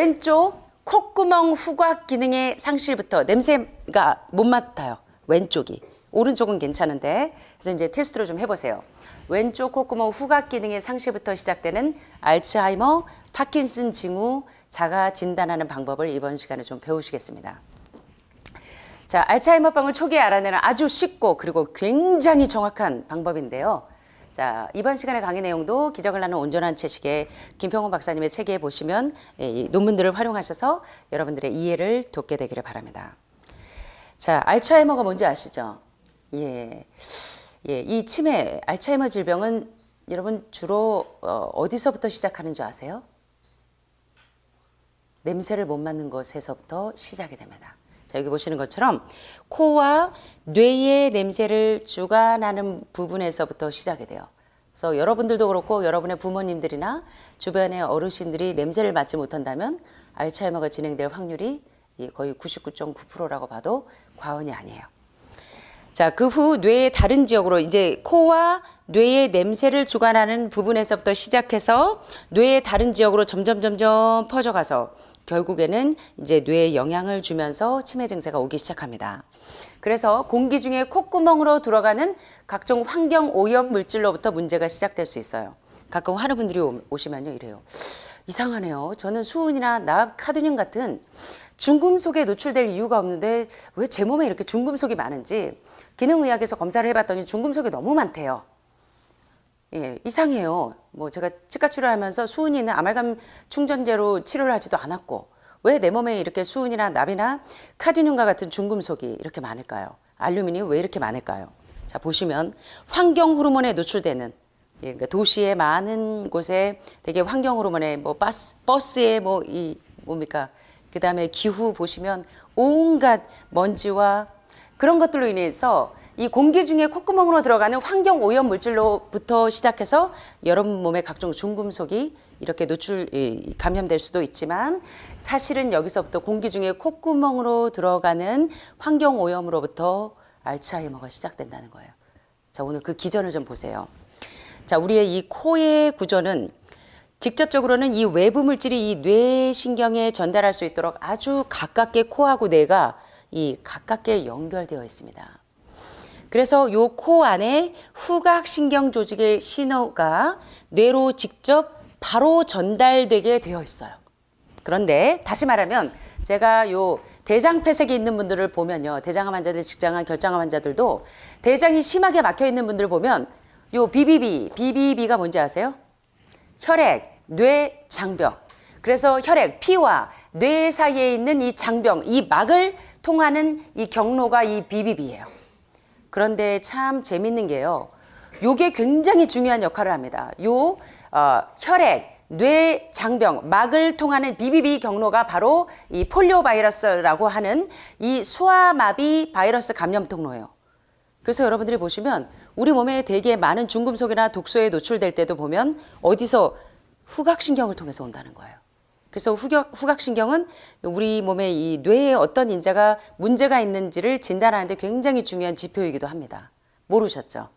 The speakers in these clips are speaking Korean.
왼쪽 콧구멍 후각 기능의 상실부터 냄새가 못 맡아요. 왼쪽이. 오른쪽은 괜찮은데. 그래서 이제 테스트로 좀 해보세요. 왼쪽 콧구멍 후각 기능의 상실부터 시작되는 알츠하이머, 파킨슨 징후 자가 진단하는 방법을 이번 시간에 좀 배우시겠습니다. 자, 알츠하이머병을 초기에 알아내는 아주 쉽고 그리고 굉장히 정확한 방법인데요. 자, 이번 시간의 강의 내용도 기적을 낳는 온전한 채식의 김평훈 박사님의 책에 보시면 이 논문들을 활용하셔서 여러분들의 이해를 돕게 되기를 바랍니다. 자, 알츠하이머가 뭔지 아시죠? 예, 이 치매, 알츠하이머 질병은 여러분 주로 어디서부터 시작하는 줄 아세요? 냄새를 못 맡는 것에서부터 시작이 됩니다. 자, 여기 보시는 것처럼 코와 뇌의 냄새를 주관하는 부분에서부터 시작이 돼요. 그래서 여러분들도 그렇고 여러분의 부모님들이나 주변의 어르신들이 냄새를 맡지 못한다면 알츠하이머가 진행될 확률이 거의 99.9%라고 봐도 과언이 아니에요. 자, 그 후 뇌의 다른 지역으로 이제 코와 뇌의 냄새를 주관하는 부분에서부터 시작해서 뇌의 다른 지역으로 점점 퍼져가서 결국에는 이제 뇌에 영향을 주면서 치매 증세가 오기 시작합니다. 그래서 공기 중에 콧구멍으로 들어가는 각종 환경 오염 물질로부터 문제가 시작될 수 있어요. 가끔 하는 분들이 오시면요 이래요. 이상하네요. 저는 수은이나 납, 카드뮴 같은 중금속에 노출될 이유가 없는데 왜 제 몸에 이렇게 중금속이 많은지 기능의학에서 검사를 해봤더니 중금속이 너무 많대요. 예, 이상해요. 뭐 제가 치과 치료하면서 수은이나 아말감 충전제로 치료를 하지도 않았고 왜 내 몸에 이렇게 수은이나 납이나 카드뮴과 같은 중금속이 이렇게 많을까요? 알루미늄이 왜 이렇게 많을까요? 자, 보시면 환경 호르몬에 노출되는 그러니까 도시의 많은 곳에 되게 환경 호르몬에 뭐 버스에 뭐 이 뭡니까? 그 다음에 기후 보시면 온갖 먼지와 그런 것들로 인해서 이 공기 중에 콧구멍으로 들어가는 환경 오염 물질로부터 시작해서 여러분 몸에 각종 중금속이 이렇게 감염될 수도 있지만 사실은 여기서부터 공기 중에 콧구멍으로 들어가는 환경 오염으로부터 알츠하이머가 시작된다는 거예요. 자, 오늘 그 기전을 좀 보세요. 자, 우리의 이 코의 구조는 직접적으로는 이 외부 물질이 이 뇌신경에 전달할 수 있도록 아주 가깝게 코하고 뇌가 이 가깝게 연결되어 있습니다. 그래서 요 코 안에 후각신경 조직의 신호가 뇌로 직접 바로 전달되게 되어 있어요. 그런데 다시 말하면 제가 요 대장 폐색이 있는 분들을 보면요. 대장암 환자들, 직장암, 결장암 환자들도 대장이 심하게 막혀 있는 분들을 보면 요 BBB가 뭔지 아세요? 혈액, 뇌, 장벽. 그래서 혈액, 피와 뇌 사이에 있는 이 장벽, 이 막을 통하는 이 경로가 이 BBB예요. 그런데 참 재밌는 게요. 요게 굉장히 중요한 역할을 합니다. 혈액, 뇌, 장벽, 막을 통하는 BBB 경로가 바로 이 폴리오 바이러스라고 하는 이 소아마비 바이러스 감염 통로예요. 그래서 여러분들이 보시면 우리 몸에 되게 많은 중금속이나 독소에 노출될 때도 보면 어디서 후각신경을 통해서 온다는 거예요. 그래서 후각신경은 우리 몸의 이 뇌에 어떤 인자가 문제가 있는지를 진단하는 데 굉장히 중요한 지표이기도 합니다. 모르셨죠?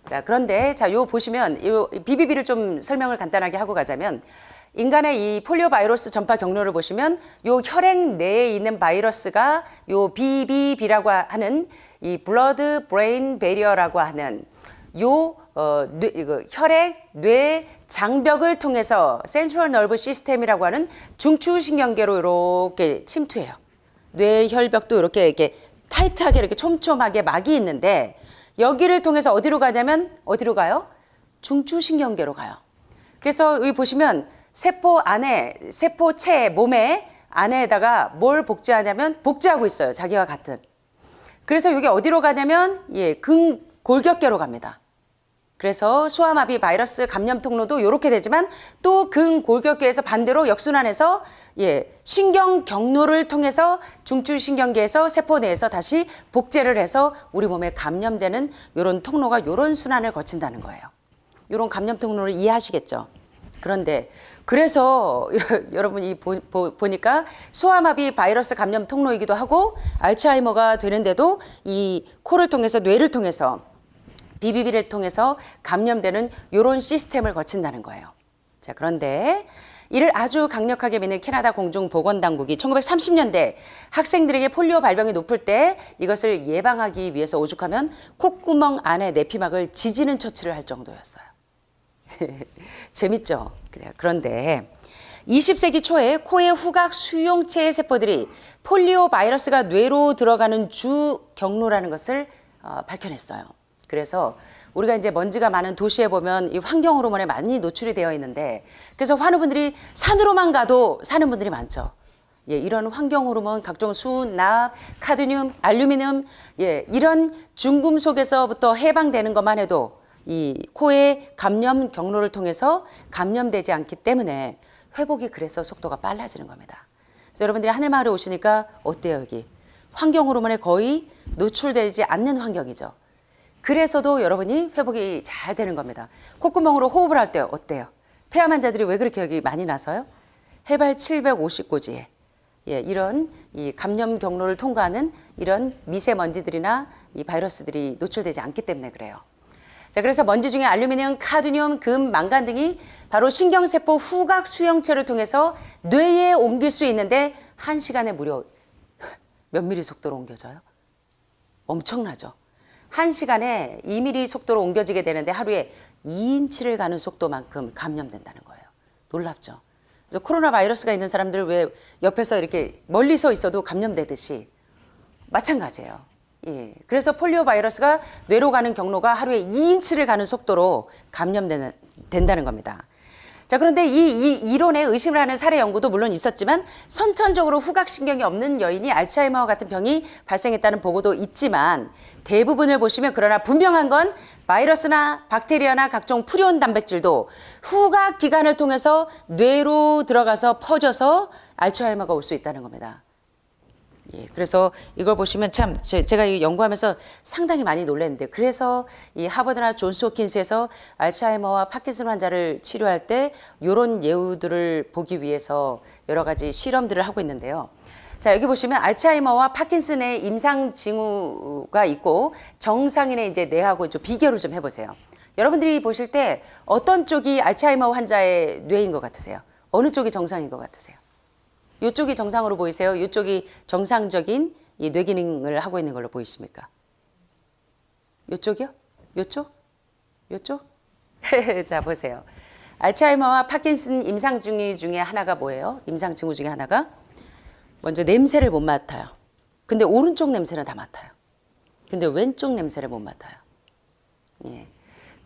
자, 그런데 자, 요 보시면 요 BBB를 좀 설명을 간단하게 하고 가자면 인간의 이 폴리오 바이러스 전파 경로를 보시면 요 혈액 내에 있는 바이러스가 요 BBB라고 하는 이 블러드 브레인 베리어라고 하는 혈액, 뇌, 장벽을 통해서 센트럴 너브 시스템이라고 하는 중추신경계로 이렇게 침투해요. 뇌 혈벽도 이렇게 타이트하게 이렇게 촘촘하게 막이 있는데 여기를 통해서 어디로 가냐면 어디로 가요? 중추신경계로 가요. 그래서 여기 보시면 세포체 몸에 안에다가 뭘 복제하냐면 복제하고 있어요. 자기와 같은. 그래서 여기 어디로 가냐면 근골격계로 갑니다. 그래서 소아마비 바이러스 감염 통로도 이렇게 되지만 또 근골격계에서 반대로 역순환해서 신경 경로를 통해서 중추신경계에서 세포 내에서 다시 복제를 해서 우리 몸에 감염되는 이런 통로가 이런 순환을 거친다는 거예요. 이런 감염 통로를 이해하시겠죠? 그런데 그래서 여러분이 보니까 소아마비 바이러스 감염 통로이기도 하고 알츠하이머가 되는데도 이 코를 통해서 뇌를 통해서 BBB를 통해서 감염되는 이런 시스템을 거친다는 거예요. 자, 그런데 이를 아주 강력하게 믿는 캐나다 공중보건당국이 1930년대 학생들에게 폴리오 발병이 높을 때 이것을 예방하기 위해서 오죽하면 콧구멍 안에 내피막을 지지는 처치를 할 정도였어요. 재밌죠? 그런데 20세기 초에 코의 후각 수용체의 세포들이 폴리오 바이러스가 뇌로 들어가는 주 경로라는 것을 밝혀냈어요. 그래서 우리가 이제 먼지가 많은 도시에 보면 이 환경 호르몬에 많이 노출이 되어 있는데, 그래서 많은 분들이 산으로만 가도 사는 분들이 많죠. 예, 이런 환경 호르몬, 각종 수, 납, 카드뮴, 알루미늄, 예, 이런 중금속에서부터 해방되는 것만 해도 이 코의 감염 경로를 통해서 감염되지 않기 때문에 회복이 그래서 속도가 빨라지는 겁니다. 그래서 여러분들이 하늘마을에 오시니까 어때요, 여기? 환경 호르몬에 거의 노출되지 않는 환경이죠. 그래서도 여러분이 회복이 잘 되는 겁니다. 콧구멍으로 호흡을 할 때 어때요? 폐암 환자들이 왜 그렇게 여기 많이 나서요? 해발 750고지에 예, 이런 이 감염 경로를 통과하는 이런 미세먼지들이나 이 바이러스들이 노출되지 않기 때문에 그래요. 자, 그래서 먼지 중에 알루미늄, 카드뮴, 금, 망간 등이 바로 신경세포 후각 수용체를 통해서 뇌에 옮길 수 있는데 1시간에 무려 몇 미리 속도로 옮겨져요? 엄청나죠. 1시간에 2mm 속도로 옮겨지게 되는데 하루에 2인치를 가는 속도만큼 감염된다는 거예요. 놀랍죠. 그래서 코로나 바이러스가 있는 사람들 왜 옆에서 이렇게 멀리서 있어도 감염되듯이 마찬가지예요. 예. 그래서 폴리오 바이러스가 뇌로 가는 경로가 하루에 2인치를 가는 속도로 감염된다는 겁니다. 자, 그런데 이 이론에 의심을 하는 사례 연구도 물론 있었지만 선천적으로 후각신경이 없는 여인이 알츠하이머와 같은 병이 발생했다는 보고도 있지만 대부분을 보시면 그러나 분명한 건 바이러스나 박테리아나 각종 프리온 단백질도 후각기관을 통해서 뇌로 들어가서 퍼져서 알츠하이머가 올 수 있다는 겁니다. 예, 그래서 이걸 보시면 참 제가 이 연구하면서 상당히 많이 놀랐는데, 그래서 이 하버드나 존스 홉킨스에서 알츠하이머와 파킨슨 환자를 치료할 때 이런 예우들을 보기 위해서 여러 가지 실험들을 하고 있는데요. 자, 여기 보시면 알츠하이머와 파킨슨의 임상 징후가 있고 정상인의 이제 뇌하고 좀 비교를 좀 해보세요. 여러분들이 보실 때 어떤 쪽이 알츠하이머 환자의 뇌인 것 같으세요? 어느 쪽이 정상인 것 같으세요? 이쪽이 정상으로 보이세요? 이쪽이 정상적인 이 뇌 기능을 하고 있는 걸로 보이십니까? 이쪽이요? 이쪽? 이쪽? 자, 보세요. 알츠하이머와 파킨슨 임상 징후 중에 하나가 뭐예요? 임상 징후 중에 하나가 먼저 냄새를 못 맡아요. 근데 오른쪽 냄새는 다 맡아요. 근데 왼쪽 냄새를 못 맡아요. 예.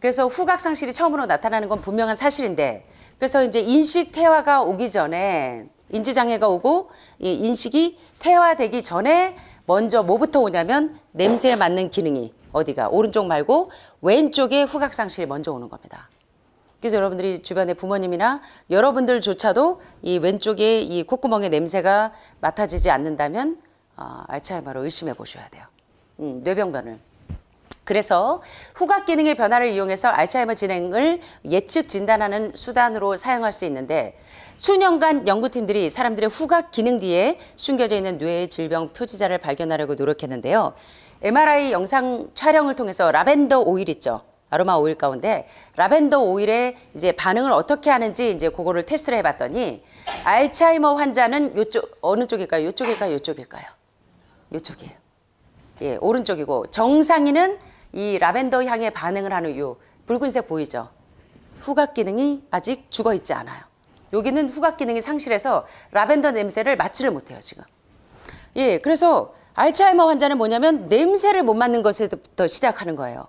그래서 후각 상실이 처음으로 나타나는 건 분명한 사실인데, 그래서 이제 인식 퇴화가 오기 전에 인지장애가 오고 이 인식이 퇴화되기 전에 먼저 뭐부터 오냐면 냄새에 맡는 기능이 어디가 오른쪽 말고 왼쪽에 후각상실이 먼저 오는 겁니다. 그래서 여러분들이 주변에 부모님이나 여러분들조차도 이 왼쪽에 이 콧구멍에 냄새가 맡아지지 않는다면 알츠하이머를 의심해 보셔야 돼요. 뇌병변을. 그래서 후각 기능의 변화를 이용해서 알츠하이머 진행을 예측 진단하는 수단으로 사용할 수 있는데, 수년간 연구팀들이 사람들의 후각 기능 뒤에 숨겨져 있는 뇌의 질병 표지자를 발견하려고 노력했는데요. MRI 영상 촬영을 통해서 라벤더 오일 있죠. 아로마 오일 가운데 라벤더 오일의 이제 반응을 어떻게 하는지 이제 그거를 테스트를 해봤더니 알츠하이머 환자는 요쪽 어느 쪽일까요? 요쪽일까요? 요쪽일까요? 요쪽이에요. 예, 오른쪽이고 정상인은 이 라벤더 향에 반응을 하는 요 붉은색 보이죠? 후각 기능이 아직 죽어 있지 않아요. 여기는 후각 기능이 상실해서 라벤더 냄새를 맡지를 못해요, 지금. 예, 그래서 알츠하이머 환자는 뭐냐면 냄새를 못 맡는 것에부터 시작하는 거예요.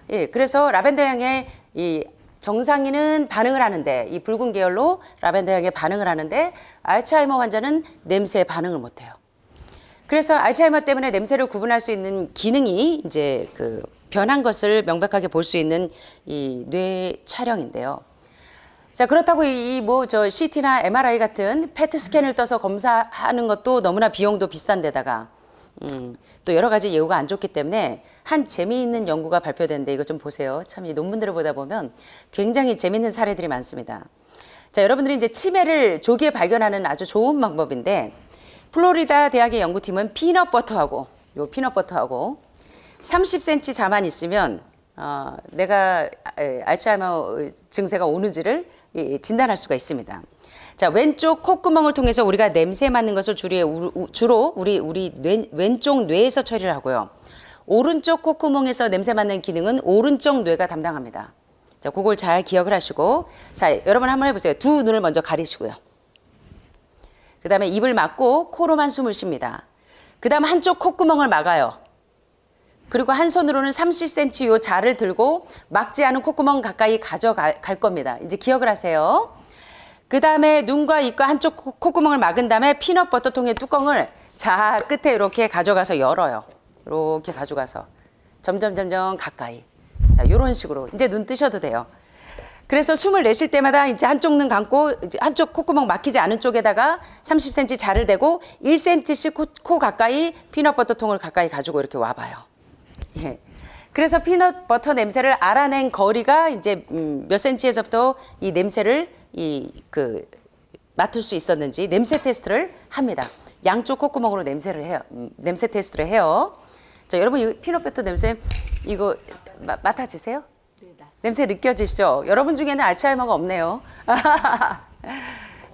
예, 그래서 라벤더 향에 이 정상인은 반응을 하는데, 이 붉은 계열로 라벤더 향에 반응을 하는데 알츠하이머 환자는 냄새에 반응을 못해요. 그래서 알츠하이머 때문에 냄새를 구분할 수 있는 기능이 이제 그 변한 것을 명백하게 볼 수 있는 이 뇌 촬영인데요. 자, 그렇다고 이 뭐 저 CT나 MRI 같은 페트 스캔을 떠서 검사하는 것도 너무나 비용도 비싼 데다가 또 여러 가지 예후가 안 좋기 때문에 한 재미있는 연구가 발표됐는데 이거 좀 보세요. 참 이 논문들을 보다 보면 굉장히 재미있는 사례들이 많습니다. 자, 여러분들이 이제 치매를 조기에 발견하는 아주 좋은 방법인데, 플로리다 대학의 연구팀은 피넛버터하고 30cm 자만 있으면 내가 알츠하이머 증세가 오는지를 진단할 수가 있습니다. 자, 왼쪽 콧구멍을 통해서 우리가 냄새 맡는 것을 주로 우리 왼쪽 뇌에서 처리를 하고요. 오른쪽 콧구멍에서 냄새 맡는 기능은 오른쪽 뇌가 담당합니다. 자, 그걸 잘 기억을 하시고, 자, 여러분 한번 해보세요. 두 눈을 먼저 가리시고요. 그 다음에 입을 막고 코로만 숨을 쉽니다. 그 다음 한쪽 콧구멍을 막아요. 그리고 한 손으로는 30cm 요 자를 들고 막지 않은 콧구멍 가까이 가져갈 겁니다. 이제 기억을 하세요. 그 다음에 눈과 입과 한쪽 콧구멍을 막은 다음에 피넛버터 통의 뚜껑을 자 끝에 이렇게 가져가서 열어요. 이렇게 가져가서 점점 가까이. 자, 요런 식으로 이제 눈 뜨셔도 돼요. 그래서 숨을 내쉴 때마다 이제 한쪽 눈 감고 이제 한쪽 콧구멍 막히지 않은 쪽에다가 30cm 자를 대고 1cm씩 코 가까이 피넛버터 통을 가까이 가지고 이렇게 와봐요. 예. 그래서 피넛버터 냄새를 알아낸 거리가 이제 몇 센치에서부터 이 냄새를 맡을 수 있었는지 냄새 테스트를 합니다. 양쪽 콧구멍으로 냄새를 해요. 냄새 테스트를 해요. 자, 여러분 이 피넛버터 냄새 이거 맡아주세요. 냄새 느껴지시죠? 여러분 중에는 알츠하이머가 없네요.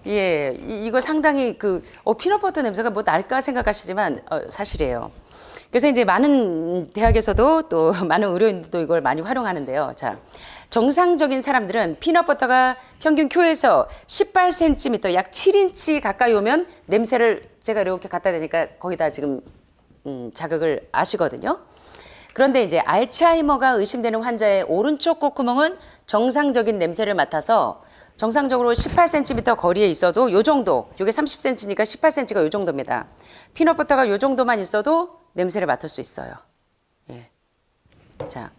예, 이거 상당히 피넛버터 냄새가 뭐 날까 생각하시지만 사실이에요. 그래서 이제 많은 대학에서도 또 많은 의료인들도 이걸 많이 활용하는데요. 자, 정상적인 사람들은 피넛버터가 평균 쿄에서 18cm, 약 7인치 가까이 오면 냄새를 제가 이렇게 갖다 대니까 거기다 지금 자극을 아시거든요. 그런데 이제 알츠하이머가 의심되는 환자의 오른쪽 콧구멍은 정상적인 냄새를 맡아서 정상적으로 18cm 거리에 있어도 요 정도, 요게 30cm니까 18cm가 요 정도입니다. 피넛버터가 요 정도만 있어도 냄새를 맡을 수 있어요. 예. 자,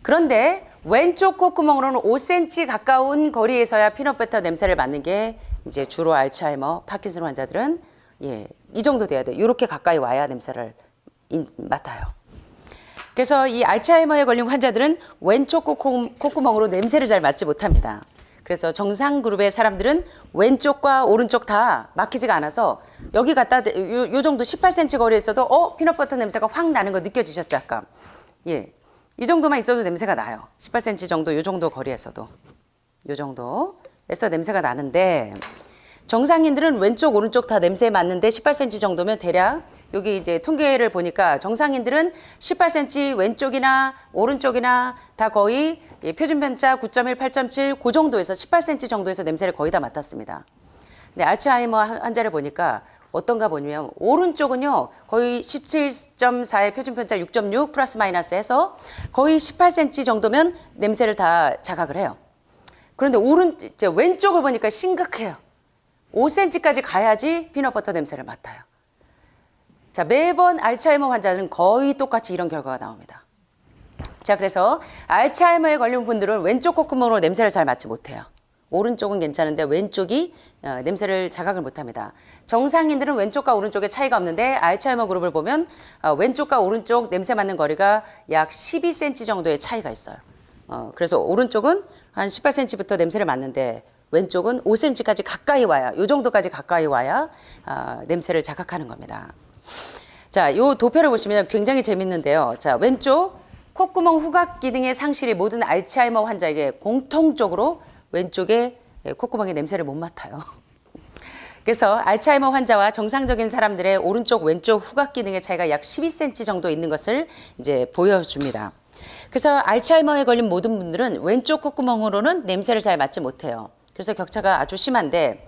그런데 왼쪽 콧구멍으로는 5cm 가까운 거리에서야 피넛버터 냄새를 맡는 게 이제 주로 알츠하이머, 파킨슨 환자들은 이 정도 돼야 돼요. 이렇게 가까이 와야 냄새를 맡아요. 그래서 이 알츠하이머에 걸린 환자들은 왼쪽 콧구멍으로 냄새를 잘 맡지 못합니다. 그래서 정상 그룹의 사람들은 왼쪽과 오른쪽 다 막히지가 않아서 여기 요 정도 18cm 거리에 있어도 피넛버터 냄새가 확 나는 거 느껴지셨죠 아까? 예, 이 정도만 있어도 냄새가 나요. 18cm 정도 요 정도 거리에서도 요 정도에서 냄새가 나는데 정상인들은 왼쪽 오른쪽 다 냄새 맡는데 18cm 정도면 대략 여기 이제 통계를 보니까 정상인들은 18cm 왼쪽이나 오른쪽이나 다 거의 표준 편차 9.1, 8.7 그 정도에서 18cm 정도에서 냄새를 거의 다 맡았습니다. 근데 알츠하이머 환자를 보니까 어떤가 보면 오른쪽은요 거의 17.4의 표준 편차 6.6 플러스 마이너스 해서 거의 18cm 정도면 냄새를 다 자각을 해요. 그런데 왼쪽을 보니까 심각해요. 5cm까지 가야지 피넛버터 냄새를 맡아요. 자, 매번 알츠하이머 환자는 거의 똑같이 이런 결과가 나옵니다. 자, 그래서 알츠하이머에 걸린 분들은 왼쪽 콧구멍으로 냄새를 잘 맡지 못해요. 오른쪽은 괜찮은데 왼쪽이 냄새를 자각을 못합니다. 정상인들은 왼쪽과 오른쪽에 차이가 없는데 알츠하이머 그룹을 보면 왼쪽과 오른쪽 냄새 맡는 거리가 약 12cm 정도의 차이가 있어요. 그래서 오른쪽은 한 18cm부터 냄새를 맡는데 왼쪽은 5cm까지 가까이 와야, 요 정도까지 가까이 와야 냄새를 자각하는 겁니다. 자, 요 도표를 보시면 굉장히 재밌는데요. 자, 왼쪽 콧구멍 후각 기능의 상실이 모든 알츠하이머 환자에게 공통적으로 왼쪽에 콧구멍의 냄새를 못 맡아요. 그래서 알츠하이머 환자와 정상적인 사람들의 오른쪽 왼쪽 후각 기능의 차이가 약 12cm 정도 있는 것을 이제 보여줍니다. 그래서 알츠하이머에 걸린 모든 분들은 왼쪽 콧구멍으로는 냄새를 잘 맡지 못해요. 그래서 격차가 아주 심한데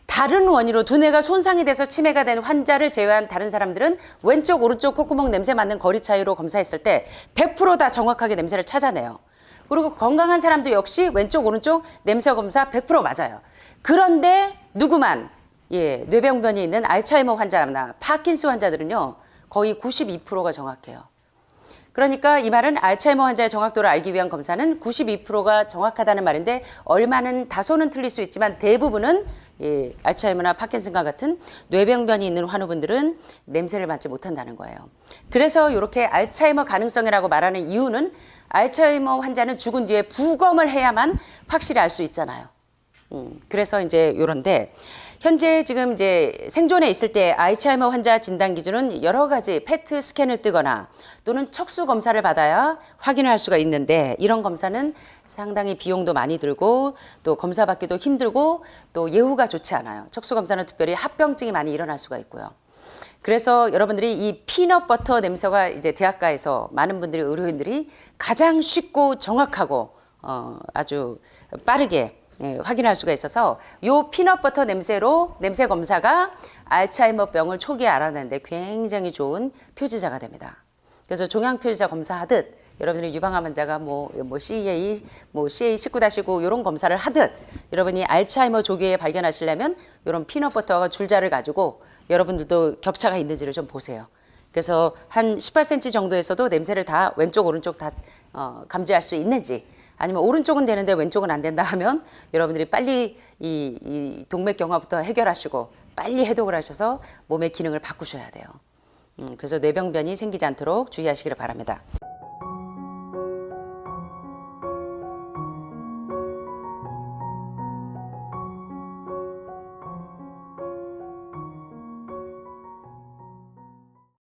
다른 원인으로 두뇌가 손상이 돼서 치매가 된 환자를 제외한 다른 사람들은 왼쪽 오른쪽 콧구멍 냄새 맡는 거리 차이로 검사했을 때 100% 다 정확하게 냄새를 찾아내요. 그리고 건강한 사람도 역시 왼쪽 오른쪽 냄새 검사 100% 맞아요. 그런데 누구만 뇌병변이 있는 알츠하이머 환자나 파킨슨 환자들은요 거의 92%가 정확해요. 그러니까 이 말은 알츠하이머 환자의 정확도를 알기 위한 검사는 92%가 정확하다는 말인데 얼마는 다소는 틀릴 수 있지만 대부분은 알츠하이머나 파킨슨과 같은 뇌병변이 있는 환우분들은 냄새를 맡지 못한다는 거예요. 그래서 이렇게 알츠하이머 가능성이라고 말하는 이유는 알츠하이머 환자는 죽은 뒤에 부검을 해야만 확실히 알 수 있잖아요. 그래서 이제 요런데 현재 지금 이제 생존에 있을 때 알츠하이머 환자 진단 기준은 여러 가지 페트 스캔을 뜨거나 또는 척수 검사를 받아야 확인을 할 수가 있는데 이런 검사는 상당히 비용도 많이 들고 또 검사 받기도 힘들고 또 예후가 좋지 않아요. 척수 검사는 특별히 합병증이 많이 일어날 수가 있고요. 그래서 여러분들이 이 피넛버터 냄새가 이제 대학가에서 많은 분들이 의료인들이 가장 쉽고 정확하고 아주 빠르게 확인할 수가 있어서 요 피넛버터 냄새로 냄새 검사가 알츠하이머병을 초기에 알아내는데 굉장히 좋은 표지자가 됩니다. 그래서 종양 표지자 검사하듯 여러분들이 유방암 환자가 CA, CA19-9 이런 검사를 하듯 여러분이 알츠하이머 조기에 발견하시려면 이런 피넛버터가 줄자를 가지고 여러분들도 격차가 있는지를 좀 보세요. 그래서 한 18cm 정도에서도 냄새를 다 왼쪽 오른쪽 다 감지할 수 있는지 아니면 오른쪽은 되는데 왼쪽은 안 된다 하면 여러분들이 빨리 이 동맥경화부터 해결하시고 빨리 해독을 하셔서 몸의 기능을 바꾸셔야 돼요. 그래서 뇌병변이 생기지 않도록 주의하시기를 바랍니다.